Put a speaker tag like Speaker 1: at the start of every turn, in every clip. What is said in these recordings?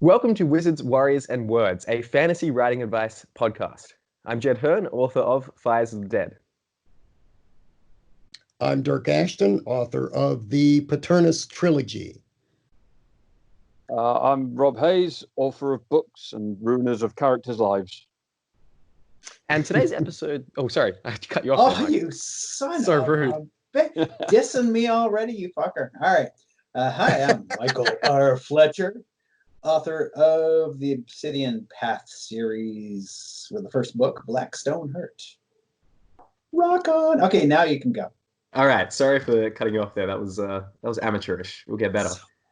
Speaker 1: Welcome to Wizards, Warriors, and Words, a fantasy writing advice podcast. I'm Jed Herne, author of Fires of the Dead.
Speaker 2: I'm Dyrk Ashton, author of the Paternus trilogy.
Speaker 3: I'm Rob Hayes, author of books and ruiners of characters' lives.
Speaker 1: And today's episode... Oh, sorry, I cut you off.
Speaker 4: Oh, you son
Speaker 1: so
Speaker 4: of
Speaker 1: rude.
Speaker 4: a bitch. Dissing me already, you fucker. All right. Hi, I'm Michael R. Fletcher, author of the Obsidian Path series with the first book, Blackstone Hurt. Rock on. Okay, now you can go.
Speaker 1: All right, sorry for cutting you off there. That was amateurish. We'll get better.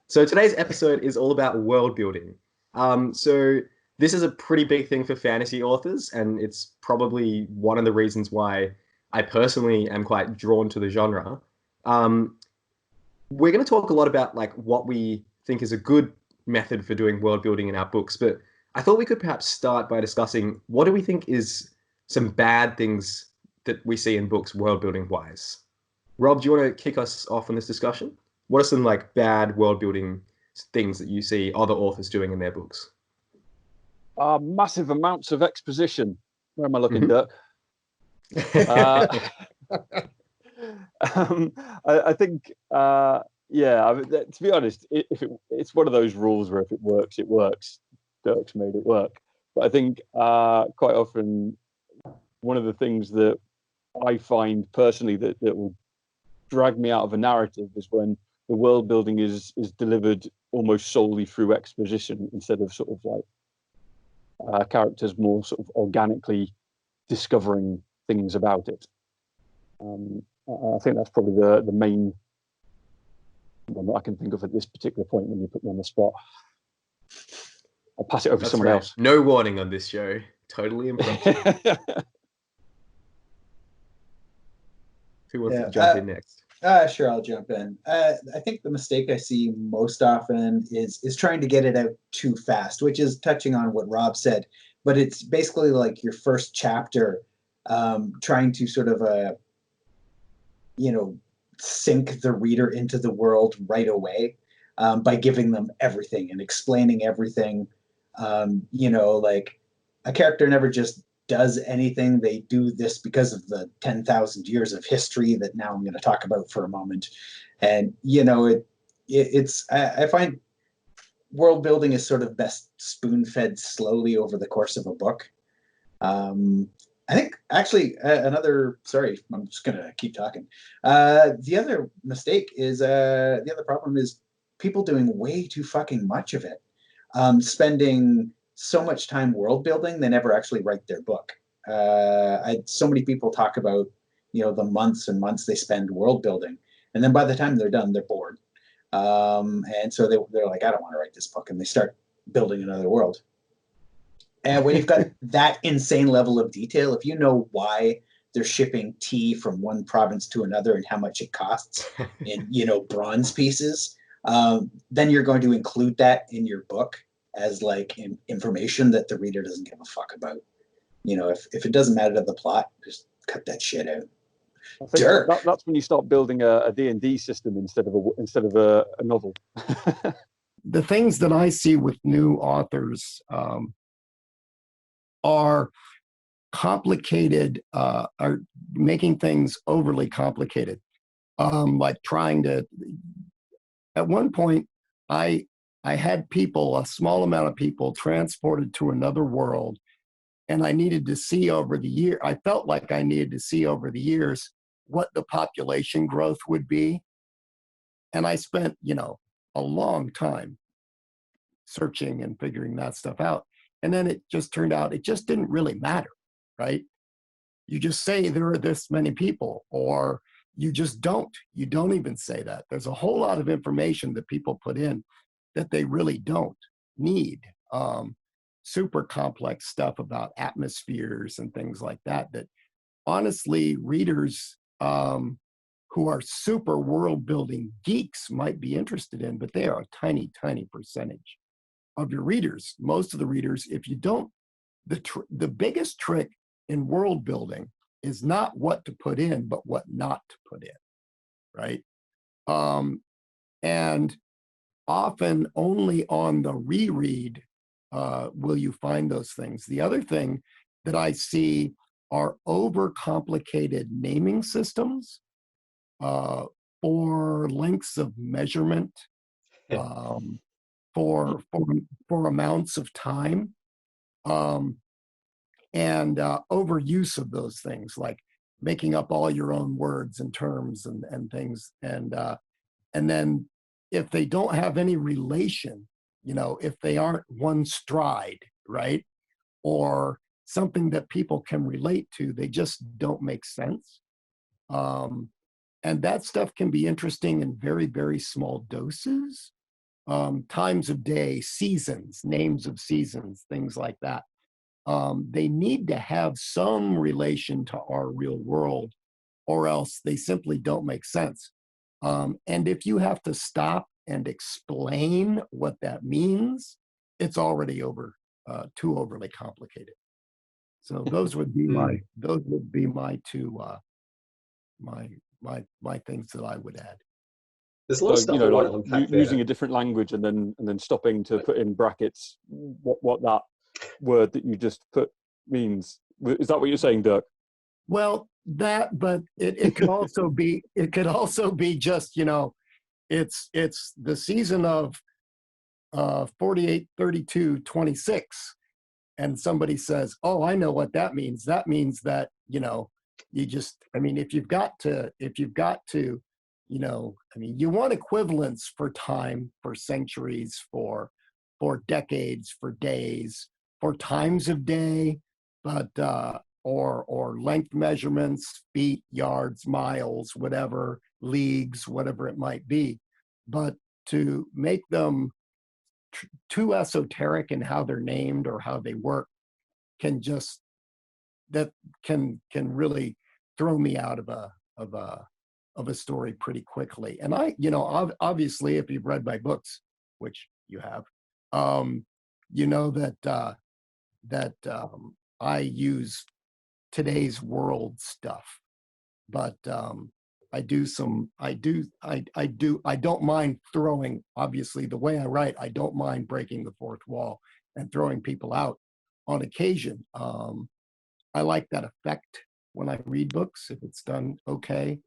Speaker 1: So today's episode is all about world building. So this is a pretty big thing for fantasy authors, and it's probably one of the reasons why I personally am quite drawn to the genre. We're going to talk a lot about like what we think is a good method for doing world building in our books, but I thought we could perhaps start by discussing what do we think is some bad things that we see in books world building wise. Rob, do you want to kick us off on this discussion? What are some like bad world building things that you see other authors doing in their books?
Speaker 3: Massive amounts of exposition. Where am I looking, Dirk? I think, to be honest, it's one of those rules where if it works, it works. Dirk's made it work. But I think quite often one of the things that I find personally that will drag me out of a narrative is when the world building is delivered almost solely through exposition instead of sort of like characters more sort of organically discovering things about it. I think that's probably the main one that I can think of at this particular point when you put me on the spot. I'll pass it over to someone else.
Speaker 1: No warning on this show. Totally impromptu. Who wants to jump in next?
Speaker 4: Sure, I'll jump in. I think the mistake I see most often is trying to get it out too fast, which is touching on what Rob said. But it's basically like your first chapter, trying to sort of sink the reader into the world right away by giving them everything and explaining everything. Like a character never just does anything. They do this because of the 10,000 years of history that now I'm going to talk about for a moment. And, I find world building is sort of best spoon-fed slowly over the course of a book. I think actually sorry, I'm just going to keep talking. The other mistake is, the other problem is people doing way too fucking much of it. Spending so much time world building, they never actually write their book. So many people talk about, the months and months they spend world building. And then by the time they're done, they're bored. And so they're like, I don't want to write this book. And they start building another world. And when you've got that insane level of detail, if you know why they're shipping tea from one province to another and how much it costs in, bronze pieces, then you're going to include that in your book as like information that the reader doesn't give a fuck about. If it doesn't matter to the plot, just cut that shit out.
Speaker 3: I think that's when you start building a D&D system instead of a novel.
Speaker 2: The things that I see with new authors are complicated, are making things overly complicated. Like trying to, at one point, I had a small amount of people transported to another world, and I needed to see over the year. I felt like I needed to see over the years what the population growth would be. And I spent, a long time searching and figuring that stuff out. And then it just turned out it just didn't really matter, right? You just say there are this many people, or you just don't. You don't even say that. There's a whole lot of information that people put in that they really don't need. Super complex stuff about atmospheres and things like that honestly readers who are super world building geeks might be interested in, but they are a tiny, tiny percentage of your readers. Most of the readers, if you don't, the biggest trick in world building is not what to put in, but what not to put in, right? And often only on the reread will you find those things. The other thing that I see are overcomplicated naming systems for lengths of measurement, for amounts of time, and overuse of those things, like making up all your own words and terms and things, and then if they don't have any relation, if they aren't one stride, right, or something that people can relate to, they just don't make sense. And that stuff can be interesting in very, very small doses. Times of day, seasons, names of seasons, things like that. They need to have some relation to our real world, or else they simply don't make sense. And if you have to stop and explain what that means, it's already too overly complicated. So those would be my two my things that I would add.
Speaker 5: There's a lot of stuff
Speaker 3: like using a different language and then stopping to put in brackets what that word that you just put means. Is that what you're saying, Dyrk?
Speaker 2: Well, but it could also be just, it's the season of 48, 32, 26, and somebody says, "Oh, I know what that means. That means that you just, if you've got to, you want equivalents for time, for centuries, for decades, for days, for times of day, but or length measurements, feet, yards, miles, whatever, leagues, whatever it might be. But to make them too esoteric in how they're named or how they work can really throw me out of a story pretty quickly. And obviously, if you've read my books, which you have, that I use today's world stuff, but I don't mind throwing, obviously the way I write, I don't mind breaking the fourth wall and throwing people out on occasion. I like that effect when I read books, if it's done okay.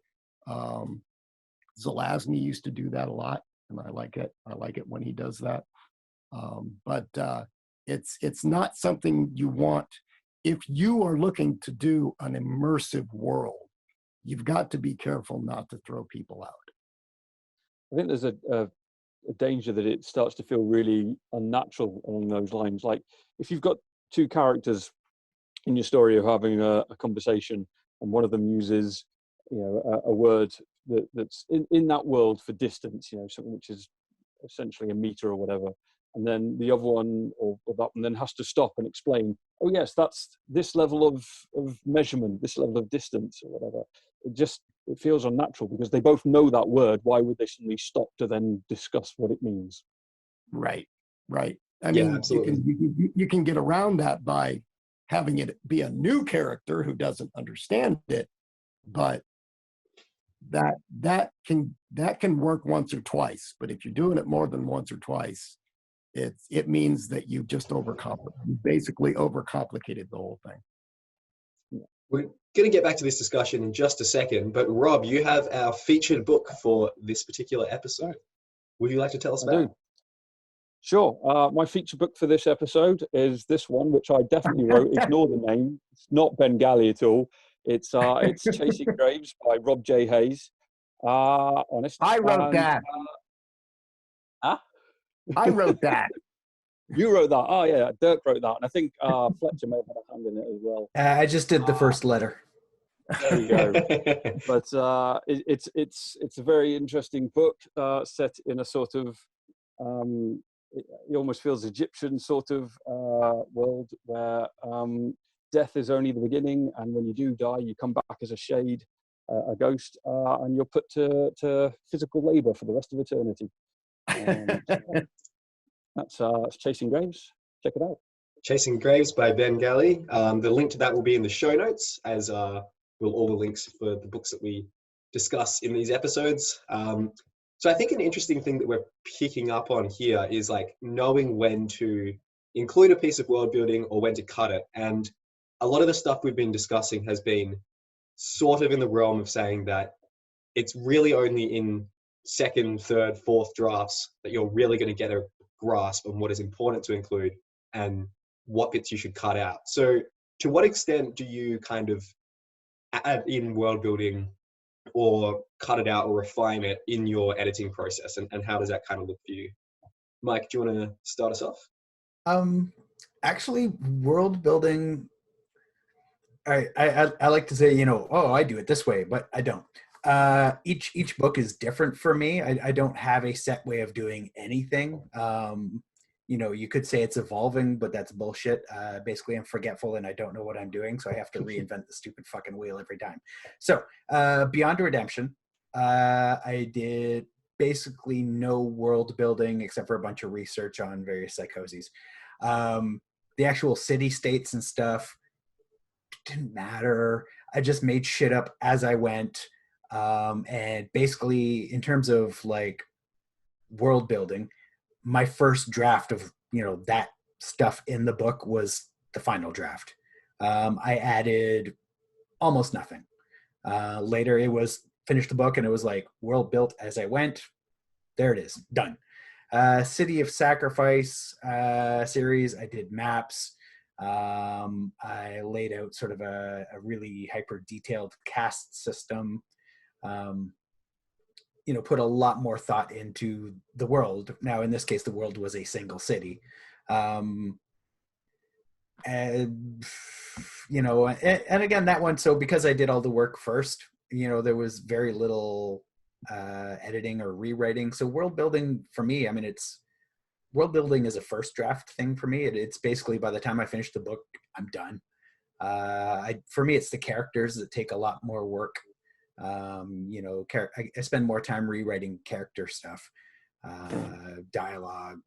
Speaker 2: Zelazny used to do that a lot, and I like it. I like it when he does that. But it's not something you want. If you are looking to do an immersive world, you've got to be careful not to throw people out.
Speaker 3: I think there's a danger that it starts to feel really unnatural along those lines. Like if you've got two characters in your story who are having a conversation, and one of them uses a word that's in that world for distance, something which is essentially a meter or whatever, and then the other one or that one then has to stop and explain, oh yes, that's this level of measurement, this level of distance or whatever. It feels unnatural because they both know that word. Why would they suddenly stop to then discuss what it means?
Speaker 2: Right. I mean, you can get around that by having it be a new character who doesn't understand it, but that can work once or twice. But if you're doing it more than once or twice, it means that you basically overcomplicated the whole thing.
Speaker 5: We're going to get back to this discussion in just a second, but Rob, you have our featured book for this particular episode. Would you like to tell us about it?
Speaker 3: Sure. My feature book for this episode is this one, which I definitely wrote. Ignore the name. It's not Bengali at all. It's Chasing Graves by Rob J. Hayes. Honest.
Speaker 2: I wrote that. I wrote that.
Speaker 3: You wrote that. Oh yeah, Dyrk wrote that, and I think Fletcher may have had a hand in it as well.
Speaker 6: I just did the first letter.
Speaker 3: There you go. But it's a very interesting book set in a sort of it almost feels Egyptian sort of world where death is only the beginning, and when you do die, you come back as a shade, a ghost, and you're put to physical labor for the rest of eternity. That's Chasing Graves. Check it out.
Speaker 5: Chasing Graves by Bengali. The link to that will be in the show notes, as will all the links for the books that we discuss in these episodes. So I think an interesting thing that we're picking up on here is like knowing when to include a piece of world building or when to cut it. And a lot of the stuff we've been discussing has been sort of in the realm of saying that it's really only in second, third, fourth drafts that you're really going to get a grasp on what is important to include and what bits you should cut out. So to what extent do you kind of add in world building or cut it out or refine it in your editing process? And how does that kind of look for you? Mike, do you want to start us off?
Speaker 6: Actually, world building, I like to say, oh, I do it this way, but I don't. Each book is different for me. I don't have a set way of doing anything. You could say it's evolving, but that's bullshit. Basically, I'm forgetful and I don't know what I'm doing, so I have to reinvent the stupid fucking wheel every time. So, Beyond Redemption, I did basically no world building except for a bunch of research on various psychoses. The actual city states and stuff didn't matter. I just made shit up as I went. And basically, in terms of like world building, my first draft of that stuff in the book was the final draft. I added almost nothing. Later, it was finished the book, and it was like world built as I went. There it is, done. City of Sacrifice series, I did maps. I laid out sort of a really hyper detailed cast system. Put a lot more thought into the world. Now, in this case, the world was a single city. And again, that one, so because I did all the work first, there was very little editing or rewriting. So world building for me, world building is a first draft thing for me. It's basically by the time I finish the book, I'm done. For me, it's the characters that take a lot more work. I spend more time rewriting character stuff, dialogue,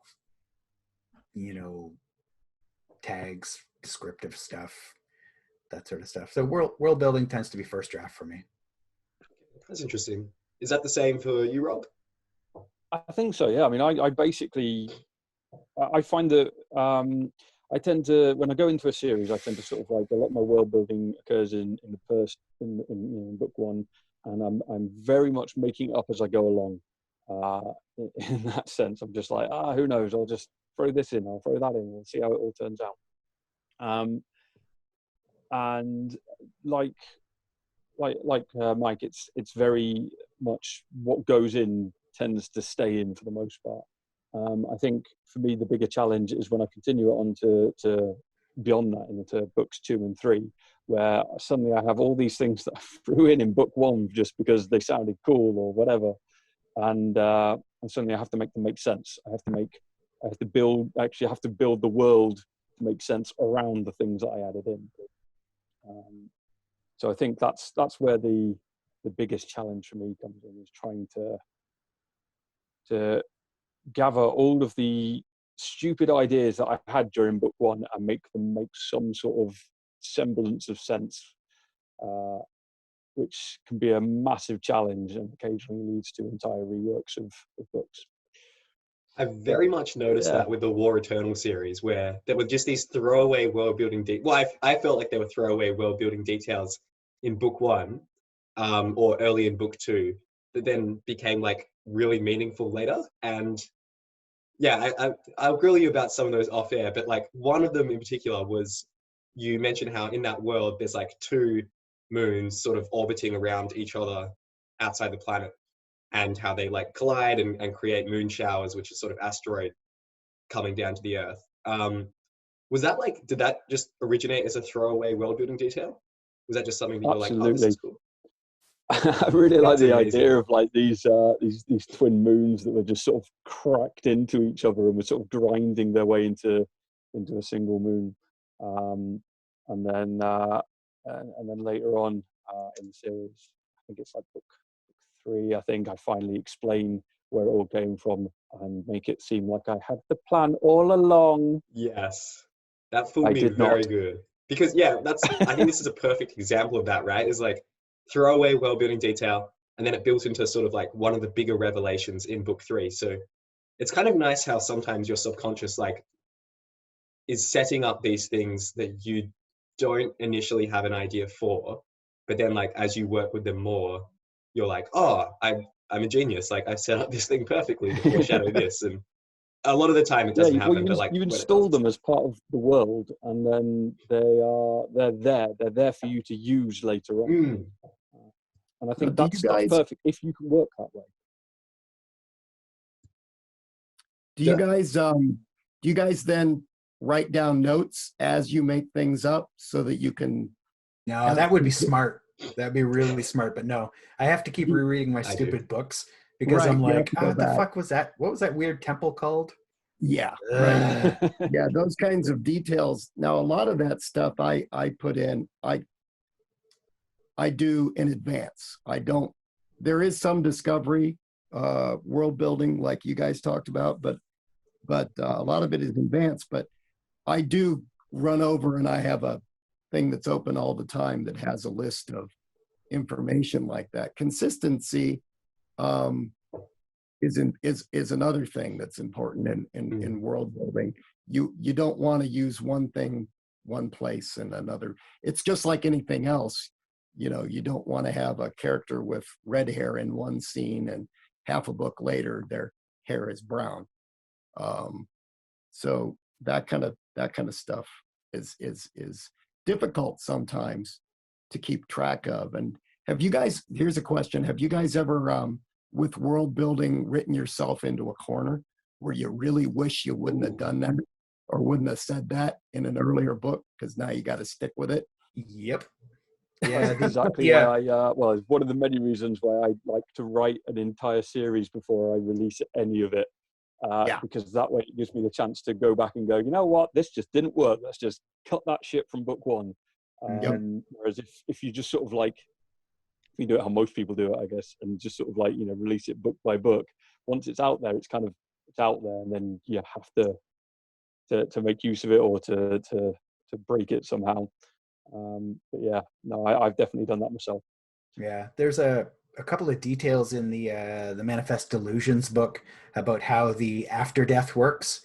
Speaker 6: tags, descriptive stuff, that sort of stuff. So world building tends to be first draft for me.
Speaker 5: That's interesting. Is that the same for you, Rob?
Speaker 3: I think so, yeah. I basically, I find that I tend to, when I go into a series, I tend to sort of like a lot of my world building occurs in the first, in book one, and I'm very much making it up as I go along. In that sense, I'm just like, who knows? I'll just throw this in, I'll throw that in, and see how it all turns out. And like Mike, it's very much what goes in tends to stay in for the most part. I think for me, the bigger challenge is when I continue it on to beyond that into books 2 and 3, where suddenly I have all these things that I threw in book 1 just because they sounded cool or whatever. And suddenly I have to make them make sense. I have to build the world to make sense around the things that I added in. So I think that's where the biggest challenge for me comes in, is trying to gather all of the stupid ideas that I had during book 1 and make them make some sort of semblance of sense, which can be a massive challenge and occasionally leads to entire reworks of books.
Speaker 5: I've very much noticed that with the War Eternal series, where there were just these throwaway world building I felt like there were throwaway world building details in book 1, or early in book 2, that then became like really meaningful later. And yeah, I'll grill you about some of those off air, but like one of them in particular was, you mentioned how in that world there's like 2 moons sort of orbiting around each other outside the planet, and how they like collide and create moon showers, which is sort of asteroid coming down to the Earth. Was that like, did that just originate as a throwaway world building detail? Was that just something that you're like, oh, this is cool?
Speaker 3: I really like the idea of like these twin moons that were just sort of cracked into each other and were sort of grinding their way into a single moon. And then later on in the series, I think it's like book 3, I think I finally explain where it all came from and make it seem like I had the plan all along.
Speaker 5: Yes, that fooled me very good. Because I think this is a perfect example of that, right? It's like throwaway world building detail. and then it built into sort of like one of the bigger revelations in book 3. So it's kind of nice how sometimes your subconscious like is setting up these things that you don't initially have an idea for, but then like as you work with them more, you're like, oh, I'm a genius. Like I've set up this thing perfectly to foreshadow this. And a lot of the time it doesn't happen, but like
Speaker 3: you
Speaker 5: when it
Speaker 3: install
Speaker 5: does,
Speaker 3: them as part of the world, and then they're there for you to use later on. And I think that's perfect if you can work that way.
Speaker 2: Do you guys then write down notes as you make things up so that you can?
Speaker 6: No, that would be smart. That'd be really smart. But no, I have to keep rereading my stupid books because I'm like, what the fuck was that? What was that weird temple called?
Speaker 2: Yeah, right. Yeah, those kinds of details. Now, a lot of that stuff I put in, I do in advance. I don't. There is some discovery, world building, like you guys talked about, but a lot of it is advanced. But I do run over, and I have a thing that's open all the time that has a list of information like that. Consistency is another thing that's important in world building. You don't want to use one thing one place and another. It's just like anything else. You know, you don't want to have a character with red hair in one scene and half a book later their hair is brown. So that kind of stuff is difficult sometimes to keep track of. And have you guys? Here's a question: have you guys ever, with world building, written yourself into a corner where you really wish you wouldn't have done that or wouldn't have said that in an earlier book because now you got to stick with it?
Speaker 6: Yep.
Speaker 3: Yeah, that's exactly why well, it's one of the many reasons why I like to write an entire series before I release any of it. Because that way it gives me the chance to go back and go, you know what, this just didn't work. Let's just cut that shit from book 1. Whereas if you just sort of like, if you do it how most people do it, I guess, and just sort of like, you know, release it book by book, once it's out there, it's out there, and then you have to make use of it or to break it somehow. But yeah, no, I've definitely done that myself.
Speaker 6: Yeah, there's a couple of details in the Manifest Delusions book about how the after death works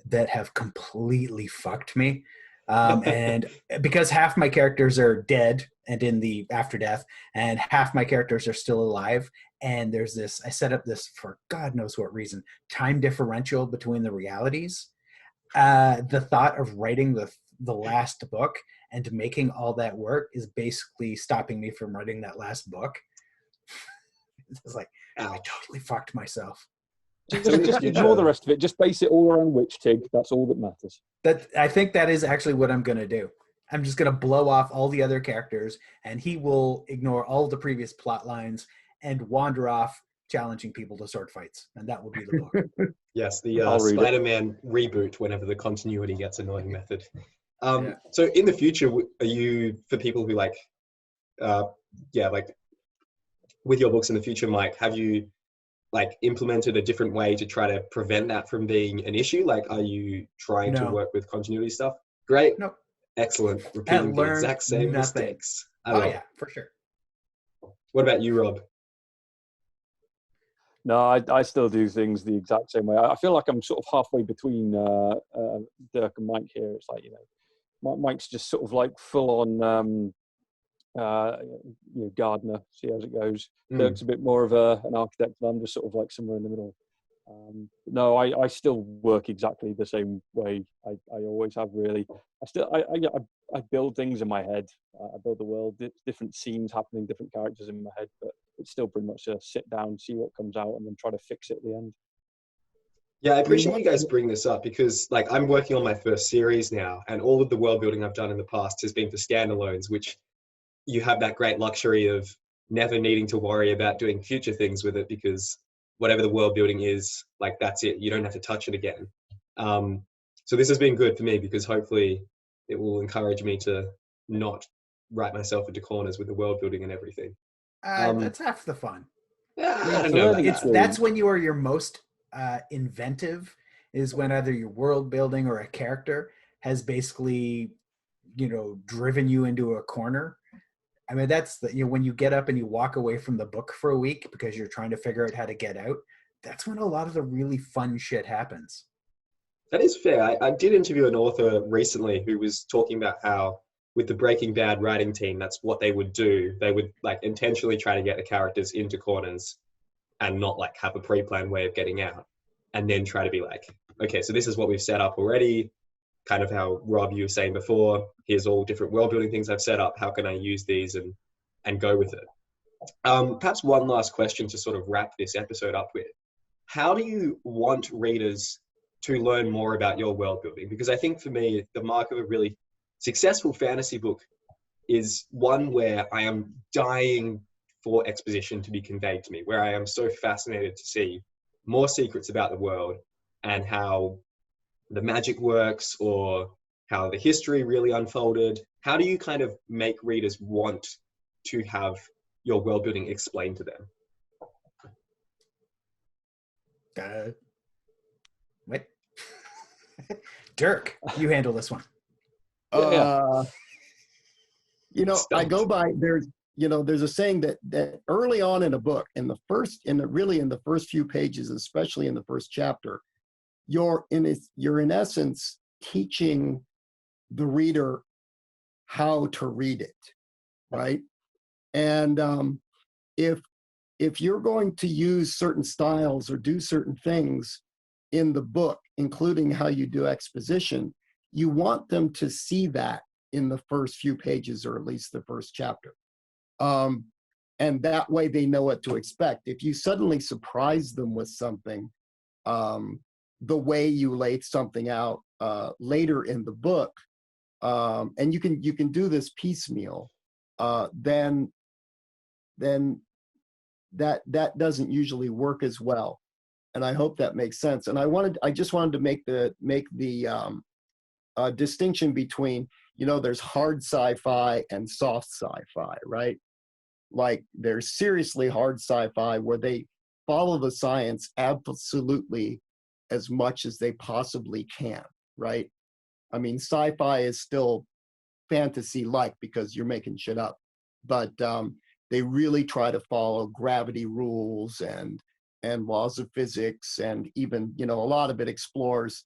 Speaker 6: that have completely fucked me. And because half my characters are dead and in the after death, and half my characters are still alive, and there's this, I set up this for God knows what reason, time differential between the realities. The thought of writing the last book and making all that work is basically stopping me from writing that last book. It's like, I totally fucked myself.
Speaker 3: Just ignore the rest of it. Just base it all around Witch Tig. That's all that matters.
Speaker 6: I think that is actually what I'm going to do. I'm just going to blow off all the other characters, and he will ignore all the previous plot lines and wander off challenging people to sword fights. And that will be the book.
Speaker 5: Yes, the Spider-Man reboot whenever the continuity gets annoying method. So in the future, are you, for people who like, like with your books in the future, Mike, have you like implemented a different way to try to prevent that from being an issue? Like, are you trying to work with continuity stuff? Great.
Speaker 6: Nope.
Speaker 5: Excellent. Repeating the exact same mistakes.
Speaker 6: For sure.
Speaker 5: What about you, Rob?
Speaker 3: No, I still do things the exact same way. I feel like I'm sort of halfway between Dyrk and Mike here. It's like, you know, Mike's just sort of like full on gardener, see how it goes. Dyrk's a bit more of an architect, and I'm just sort of like somewhere in the middle. No, I still work exactly the same way I always have, really. I build things in my head. I build the world, different scenes happening, different characters in my head, but it's still pretty much a sit down, see what comes out, and then try to fix it at the end.
Speaker 5: Yeah, I appreciate you guys bring this up because like I'm working on my first series now, and all of the world building I've done in the past has been for standalones, which you have that great luxury of never needing to worry about doing future things with it because whatever the world building is, like that's it. You don't have to touch it again. So this has been good for me because hopefully it will encourage me to not write myself into corners with the world building and everything.
Speaker 6: That's half the fun.
Speaker 5: I don't know.
Speaker 6: That's when you are your most inventive, is when either your world building or a character has basically, driven you into a corner. I mean, that's the, when you get up and you walk away from the book for a week because you're trying to figure out how to get out, that's when a lot of the really fun shit happens.
Speaker 5: That is fair. I did interview an author recently who was talking about how with the Breaking Bad writing team, that's what they would do. They would like intentionally try to get the characters into corners and not like have a pre-planned way of getting out, and then try to be like, okay, so this is what we've set up already. Kind of how Rob, you were saying before, here's all different world building things I've set up. How can I use these and go with it? Perhaps one last question to sort of wrap this episode up with. How do you want readers to learn more about your world building? Because I think for me, the mark of a really successful fantasy book is one where I am dying for exposition to be conveyed to me, where I am so fascinated to see more secrets about the world and how the magic works or how the history really unfolded. How do you kind of make readers want to have your world building explained to them?
Speaker 6: What? Dyrk, you handle this one.
Speaker 2: I go by there's a saying that early on in a book, in the first few pages, especially in the first chapter, you're in essence teaching the reader how to read it, right? And if you're going to use certain styles or do certain things in the book, including how you do exposition, you want them to see that in the first few pages, or at least the first chapter. And that way they know what to expect. If you suddenly surprise them with something, the way you laid something out later in the book, and you can do this piecemeal, then that doesn't usually work as well. And I hope that makes sense. And I just wanted to make the distinction between, there's hard sci-fi and soft sci-fi, right? Like there's seriously hard sci-fi where they follow the science absolutely as much as they possibly can, right? I mean, sci-fi is still fantasy-like because you're making shit up, but they really try to follow gravity rules and laws of physics, and even, a lot of it explores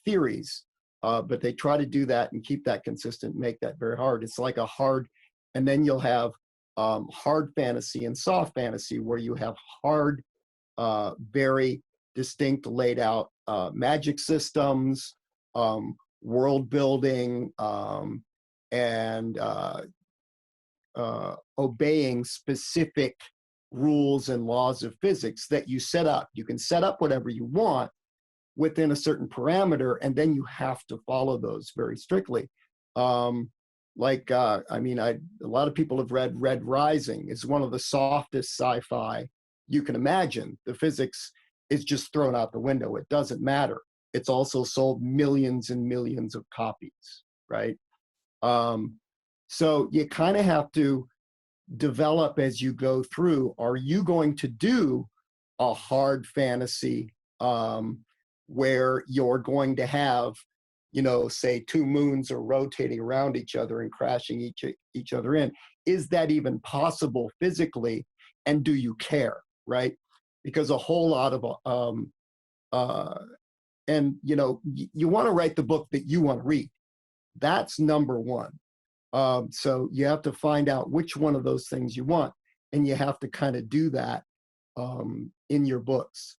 Speaker 2: theories, but they try to do that and keep that consistent, make that very hard. It's like a hard, and then you'll have hard fantasy and soft fantasy, where you have hard, very distinct laid out magic systems, world building, and obeying specific rules and laws of physics that you set up. You can set up whatever you want within a certain parameter, and then you have to follow those very strictly. A lot of people have read Red Rising. It's one of the softest sci-fi you can imagine. The physics is just thrown out the window. It doesn't matter. It's also sold millions and millions of copies, right? So you kind of have to develop as you go through. Are you going to do a hard fantasy where you're going to have, say two moons are rotating around each other and crashing each other in? Is that even possible physically? And do you care, right? Because a whole lot of you want to write the book that you want to read. That's number one. So you have to find out which one of those things you want, and you have to kind of do that in your books,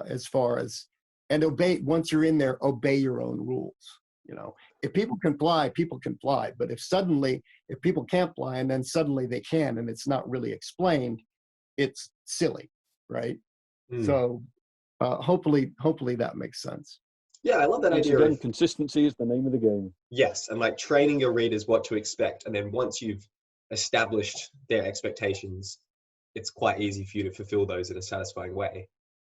Speaker 2: as far as, and obey. Once you're in there, obey your own rules. If people can fly, people can fly. But if people can't fly and then suddenly they can, and it's not really explained, it's silly, right? So hopefully that makes sense.
Speaker 5: Yeah, I love that
Speaker 3: Once
Speaker 5: idea.
Speaker 3: Again, consistency is the name of the game.
Speaker 5: Yes, and like training your readers what to expect, and then once you've established their expectations, it's quite easy for you to fulfill those in a satisfying way.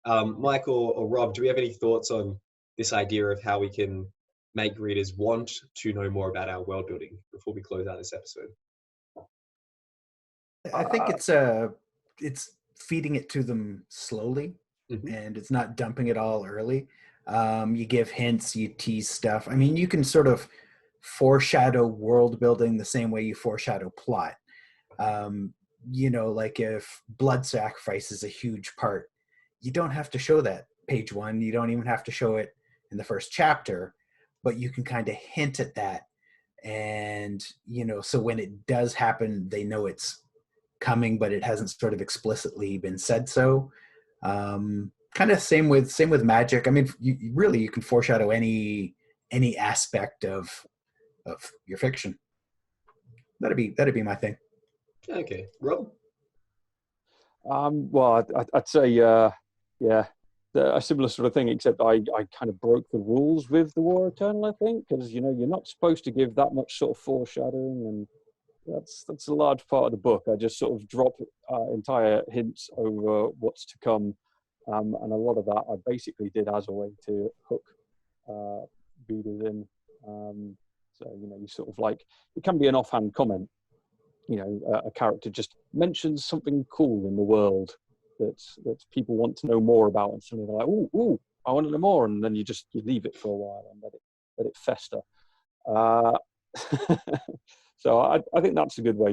Speaker 5: Michael or Rob, do we have any thoughts on this idea of how we can make readers want to know more about our world building before we close out this episode?
Speaker 6: I think it's feeding it to them slowly, and it's not dumping it all early. You give hints, you tease stuff. I mean, you can sort of foreshadow world building the same way you foreshadow plot. Like if blood sacrifice is a huge part, you don't have to show that page 1. You don't even have to show it in the first chapter, but you can kind of hint at that. And, so when it does happen, they know it's coming, but it hasn't sort of explicitly been said so. Kind of same with magic. I mean, you can foreshadow any aspect of your fiction. That'd be my thing.
Speaker 5: Okay, Rob.
Speaker 3: Well, I'd say a similar sort of thing, except I kind of broke the rules with the War Eternal, I think, because you're not supposed to give that much sort of foreshadowing, and that's a large part of the book. I just sort of drop entire hints over what's to come, and a lot of that I basically did as a way to hook readers in. So you sort of like, it can be an offhand comment. A character just mentions something cool in the world that people want to know more about, and suddenly they're like, "Ooh, I want to know more," and then you leave it for a while and let it fester. So I think that's a good way.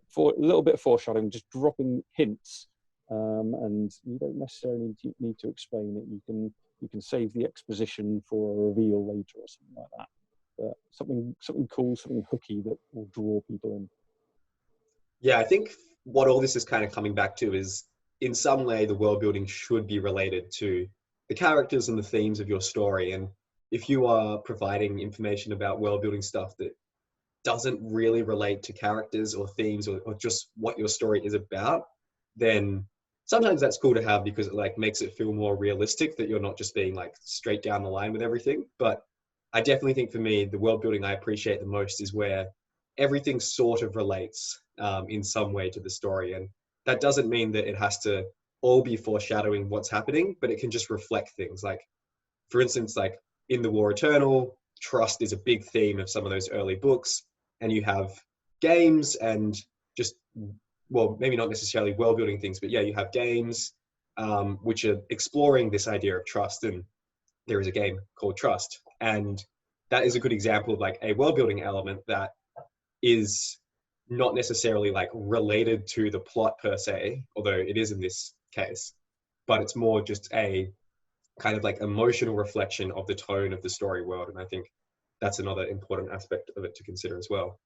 Speaker 3: For a little bit of foreshadowing, just dropping hints, and you don't necessarily need to explain it. You can save the exposition for a reveal later or something like that. But something cool, something hooky that will draw people in.
Speaker 5: Yeah, I think what all this is kind of coming back to is, in some way, the world building should be related to the characters and the themes of your story. And if you are providing information about world building stuff that doesn't really relate to characters or themes or just what your story is about, then sometimes that's cool to have, because it like makes it feel more realistic that you're not just being like straight down the line with everything. But I definitely think for me, the world building I appreciate the most is where everything sort of relates in some way to the story. And that doesn't mean that it has to all be foreshadowing what's happening, but it can just reflect things. Like, for instance, like in the War Eternal, trust is a big theme of some of those early books. And you have games and just, well, maybe not necessarily world building things, but yeah, you have games which are exploring this idea of trust. And there is a game called Trust. And that is a good example of like a world building element that is not necessarily like related to the plot per se, although it is in this case, but it's more just a kind of like emotional reflection of the tone of the story world. And I think that's another important aspect of it to consider as well.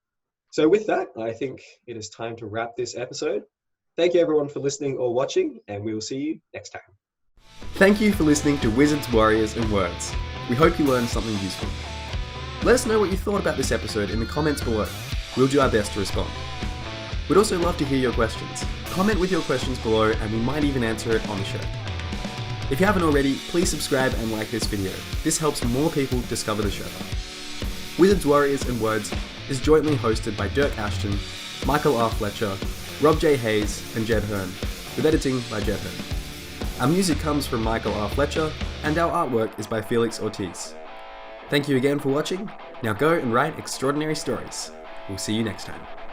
Speaker 5: So with that, I think it is time to wrap this episode. Thank you everyone for listening or watching, and we will see you next time.
Speaker 1: Thank you for listening to Wizards, Warriors and Words. We hope you learned something useful. Let us know what you thought about this episode in the comments below. We'll do our best to respond. We'd also love to hear your questions. Comment with your questions below and we might even answer it on the show. If you haven't already, please subscribe and like this video. This helps more people discover the show. Wizards, Warriors and Words is jointly hosted by Dyrk Ashton, Michael R. Fletcher, Rob J. Hayes and Jed Herne, with editing by Jed Herne. Our music comes from Michael R. Fletcher and our artwork is by Felix Ortiz. Thank you again for watching. Now go and write extraordinary stories. We'll see you next time.